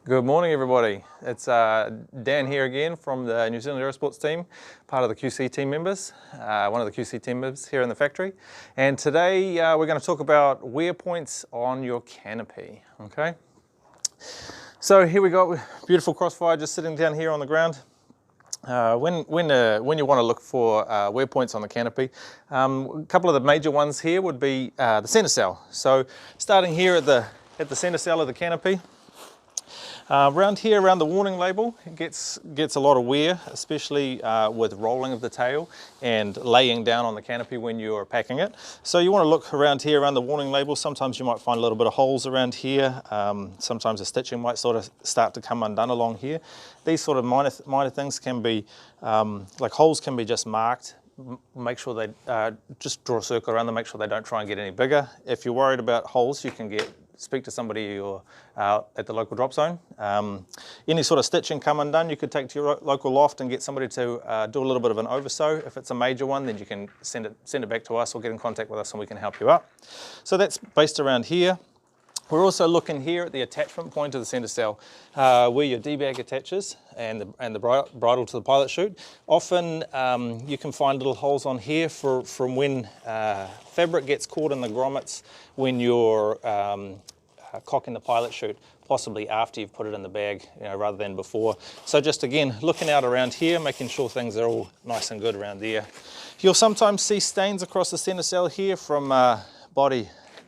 Good morning, everybody. It's Dan here again from the New Zealand Aerosports team, part of the QC team members, one of the QC team members here in the factory. And today we're going to talk about wear points on your canopy. Okay. So here we got beautiful Crossfire just sitting down here on the ground. When you want to look for wear points on the canopy, a couple of the major ones here would be the center cell. So starting here at the center cell of the canopy. Around here, around the warning label, it gets a lot of wear, especially with rolling of the tail and laying down on the canopy when you're packing it. So you want to look around here, around the warning label. Sometimes you might find a little bit of holes around here. Sometimes the stitching might sort of start to come undone along here. These sort of minor things can be, like holes can be just marked. Make sure they just draw a circle around them, make sure they don't try and get any bigger. If you're worried about holes, you can speak to somebody or at the local drop zone. Any sort of stitching come undone, you could take to your local loft and get somebody to do a little bit of an oversew. If it's a major one, then you can send it back to us or get in contact with us and we can help you out. So that's based around here. We're also looking here at the attachment point of the center cell, where your D-bag attaches and the bridle to the pilot chute. Often you can find little holes on here from when fabric gets caught in the grommets when you're cocking the pilot chute, possibly after you've put it in the bag, rather than before. So just again, looking out around here, making sure things are all nice and good around there. You'll sometimes see stains across the center cell here from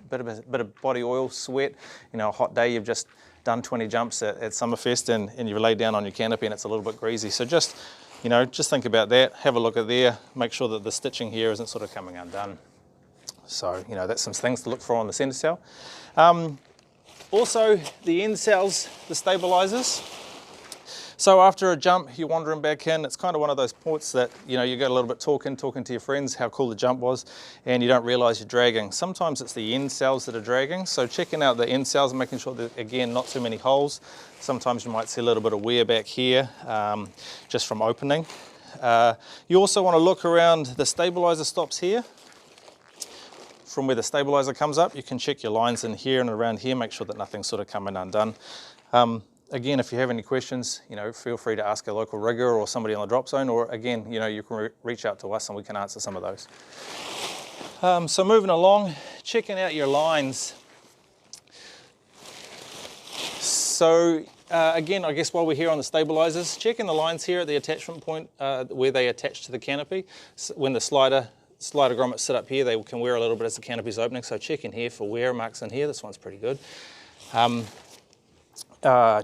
bit of body oil, sweat, a hot day, you've just done 20 jumps at Summerfest and you've laid down on your canopy and it's a little bit greasy. So just think about that, have a look at there, make sure that the stitching here isn't sort of coming undone. So, that's some things to look for on the center cell. Also, the end cells, the stabilizers. So after a jump, you're wandering back in, it's kind of one of those points that, you get a little bit talking to your friends, how cool the jump was, and you don't realize you're dragging. Sometimes it's the end cells that are dragging, so checking out the end cells and making sure that, again, not too many holes. Sometimes you might see a little bit of wear back here, just from opening. You also want to look around the stabilizer stops here. From where the stabilizer comes up, you can check your lines in here and around here, make sure that nothing's sort of coming undone. Again, if you have any questions, feel free to ask a local rigger or somebody on the drop zone, or again, you can reach out to us and we can answer some of those. So moving along, checking out your lines. So again, I guess while we're here on the stabilizers, checking the lines here at the attachment point where they attach to the canopy. So when the slider grommets sit up here, they can wear a little bit as the canopy's opening. So check in here for wear marks in here. This one's pretty good.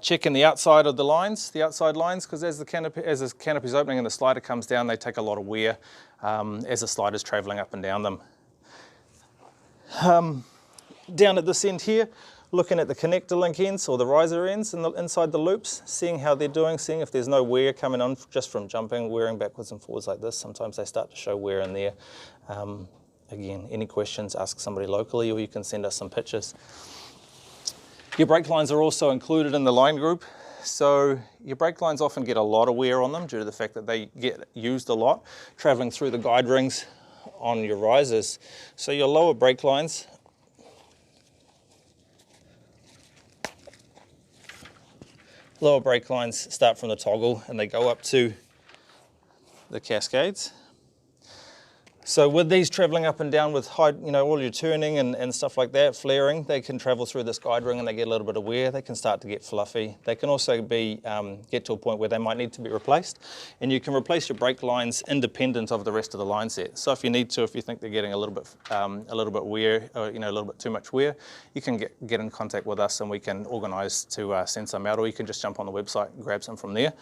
Checking the outside of the lines, because as the canopy's opening and the slider comes down, they take a lot of wear as the slider's traveling up and down them. Down at this end here, looking at the connector link ends or the riser ends inside the loops, seeing how they're doing, seeing if there's no wear coming on just from jumping, wearing backwards and forwards like this. Sometimes they start to show wear in there. Again, any questions, ask somebody locally or you can send us some pictures. Your brake lines are also included in the line group. So your brake lines often get a lot of wear on them due to the fact that they get used a lot, traveling through the guide rings on your risers. So your lower brake lines start from the toggle and they go up to the cascades. So with these traveling up and down with high, all your turning and stuff like that, flaring, they can travel through this guide ring and they get a little bit of wear. They can start to get fluffy. They can also get to a point where they might need to be replaced. And you can replace your brake lines independent of the rest of the line set. So if you need to, if you think they're getting a little bit wear, or, a little bit too much wear, you can get in contact with us and we can organise to send some out, or you can just jump on the website and grab some from there.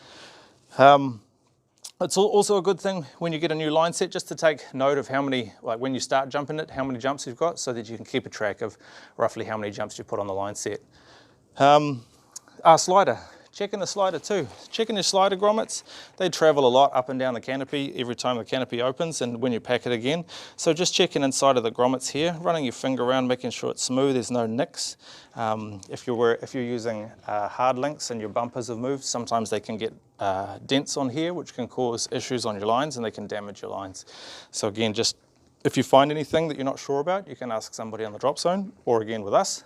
It's also a good thing when you get a new line set just to take note of how many, like when you start jumping it, how many jumps you've got, so that you can keep a track of roughly how many jumps you put on the line set. Slider. Checking the slider too. Checking your slider grommets. They travel a lot up and down the canopy every time the canopy opens and when you pack it again. So just checking inside of the grommets here, running your finger around, making sure it's smooth, there's no nicks. If you're using hard links and your bumpers have moved, sometimes they can get dents on here, which can cause issues on your lines and they can damage your lines. So again, just if you find anything that you're not sure about, you can ask somebody on the drop zone or again with us.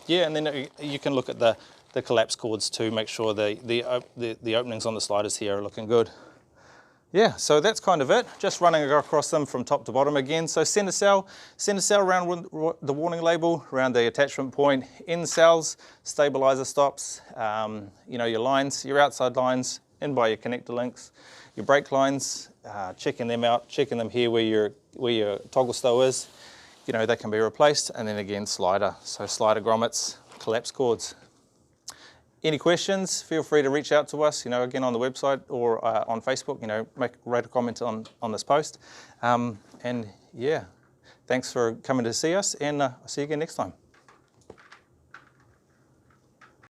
Yeah, and then you can look at the collapse cords too, make sure the openings on the sliders here are looking good. Yeah, so that's kind of it, just running across them from top to bottom again. So center cell around the warning label, around the attachment point, end cells, stabilizer stops, you know, your lines, your outside lines, in by your connector links, your brake lines, checking them out, checking them here where your toggle stow is, you know, they can be replaced, and then again slider, so slider grommets, collapse cords. Any questions, feel free to reach out to us, you know, again on the website or on Facebook, you know, write a comment on this post. And yeah, thanks for coming to see us, and I'll see you again next time.